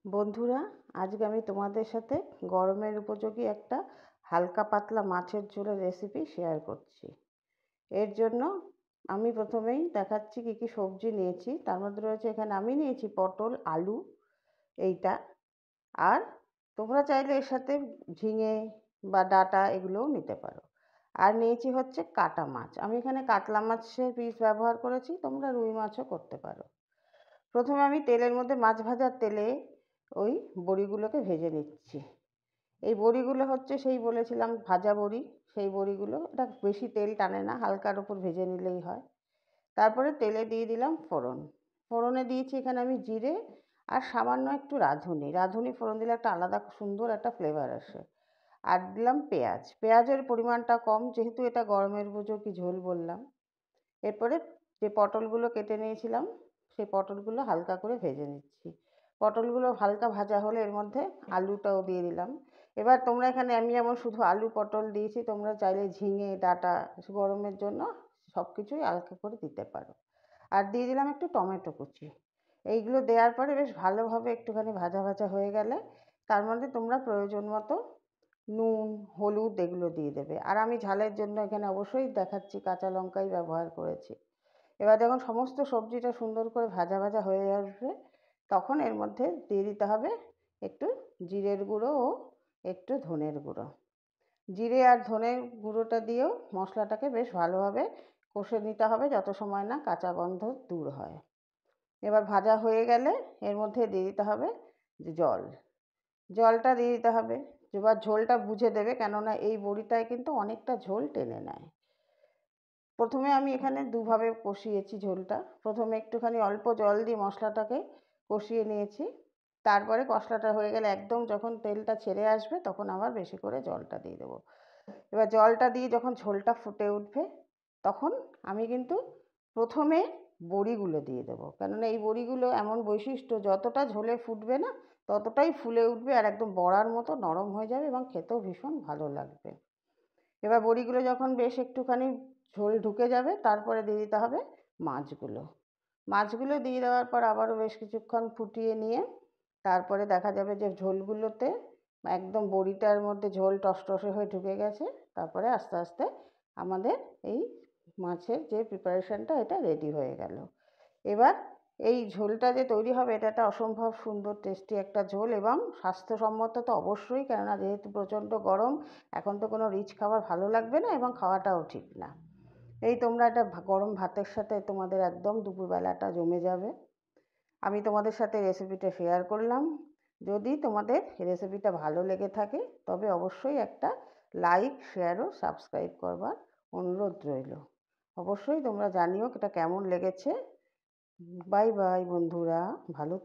বন্ধুরা, আজকে আমি তোমাদের সাথে গরমের উপযোগী একটা হালকা পাতলা মাছের ঝোলের রেসিপি শেয়ার করছি। এর জন্য আমি প্রথমেই দেখাচ্ছি কী কী সবজি নিয়েছি। তার মধ্যে রয়েছে, এখানে আমি নিয়েছি পটল, আলু এইটা। আর তোমরা চাইলে এর সাথে ঝিঙে বা ডাঁটা এগুলোও নিতে পারো। আর নিয়েছি হচ্ছে কাটা মাছ, আমি এখানে কাতলা মাছের পিস ব্যবহার করেছি, তোমরা রুই মাছও করতে পারো। প্রথমে আমি তেলের মধ্যে মাছ ভাজার তেলে ওই বড়িগুলোকে ভেজে নিচ্ছি। এই বড়িগুলো হচ্ছে সেই বলেছিলাম ভাজা বড়ি, সেই বড়িগুলো। এটা বেশি তেল টানে না, হালকার ওপর ভেজে নিলেই হয়। তারপরে তেলে দিয়ে দিলাম ফোড়ন। ফোড়নে দিয়েছি এখানে আমি জিরে আর সামান্য একটু রাঁধুনি ফোড়ন দিলে একটা আলাদা সুন্দর একটা ফ্লেভার আসে। আর দিলাম পেঁয়াজ। পেঁয়াজের পরিমাণটা কম, যেহেতু এটা গরমের উপযোগী ঝোল বললাম। এরপরে যে পটলগুলো কেটে নিয়েছিলাম সেই পটলগুলো হালকা করে ভেজে নিচ্ছি। পটলগুলো হালকা ভাজা হলে এর মধ্যে আলুটাও দিয়ে দিলাম। এবার তোমরা এখানে, আমি যেমন শুধু আলু পটল দিয়েছি, তোমরা চাইলে ঝিঙে ডাঁটা গরমের জন্য সব কিছুই হালকা করে দিতে পারো। আর দিয়ে দিলাম একটু টমেটো কুচি। এইগুলো দেওয়ার পরে বেশ ভালোভাবে একটুখানি ভাজা ভাজা হয়ে গেলে তার মধ্যে তোমরা প্রয়োজন মতো নুন, হলুদ এগুলো দিয়ে দেবে। আর আমি ঝালের জন্য এখানে অবশ্যই দেখাচ্ছি কাঁচা লঙ্কাই ব্যবহার করেছি। এবার যখন সমস্ত সবজিটা সুন্দর করে ভাজা ভাজা হয়ে আসবে, তখন এর মধ্যে দিয়ে দিতে হবে একটু জিরের গুঁড়ো ও একটু ধনের গুঁড়ো। জিরে আর ধনের গুঁড়োটা দিয়েও মশলাটাকে বেশ ভালোভাবে কষে নিতে হবে, যত সময় না কাঁচা গন্ধ দূর হয়। এবার ভাজা হয়ে গেলে এর মধ্যে দিয়ে দিতে হবে জল। জলটা দিয়ে দিতে হবে। এবার ঝোলটা বুঝে দেবে, কেননা এই বড়িটায় কিন্তু অনেকটা ঝোল টেনে নেয়। প্রথমে আমি এখানে দুভাবে কষিয়েছি ঝোলটা। প্রথমে একটুখানি অল্প জল দিয়ে মশলাটাকে কষিয়ে নিয়েছি। তারপরে কষাটা হয়ে গেলে একদম যখন তেলটা ছেড়ে আসবে, তখন আবার বেশি করে জলটা দিয়ে দেবো। এবার জলটা দিয়ে যখন ঝোলটা ফুটে উঠবে, তখন আমি কিন্তু প্রথমে বড়িগুলো দিয়ে দেবো। কেননা এই বড়িগুলো এমন বৈশিষ্ট্য, যতটা ঝোলে ফুটবে না ততটাই ফুলে উঠবে আর একদম বড়ার মতো নরম হয়ে যাবে এবং খেতেও ভীষণ ভালো লাগবে। এবার বড়িগুলো যখন বেশ একটুখানি ঝোল ঢুকে যাবে, তারপরে দিয়ে দিতে হবে মাছগুলো। মাছগুলো দিয়ে দেওয়ার পর আবারও বেশ কিছুক্ষণ ফুটিয়ে নিয়ে তারপরে দেখা যাবে যে ঝোলগুলোতে একদম বড়িটার মধ্যে ঝোল টসটসে হয়ে ঢুকে গেছে। তারপরে আস্তে আস্তে আমাদের এই মাছের যে প্রিপারেশনটা, এটা রেডি হয়ে গেল। এবার এই ঝোলটা যে তৈরি হবে, এটা একটা অসম্ভব সুন্দর টেস্টি একটা ঝোল এবং স্বাস্থ্যসম্মত তো অবশ্যই, কেননা যেহেতু প্রচণ্ড গরম, এখন তো কোনো রিচ খাবার ভালো লাগবে না এবং খাওয়াটাও ঠিক না। এই তোমরা এটা গরম ভাতের সাথে তোমাদের একদম দুপুরবেলাটা জমে যাবে। আমি তোমাদের সাথে রেসিপিটা শেয়ার করলাম। যদি তোমাদের রেসিপিটা ভালো লেগে থাকে, তবে অবশ্যই একটা লাইক, শেয়ার ও সাবস্ক্রাইব করবার অনুরোধ রইল। অবশ্যই তোমরা জানিও এটা কেমন লেগেছে। বাই বাই বন্ধুরা, ভালো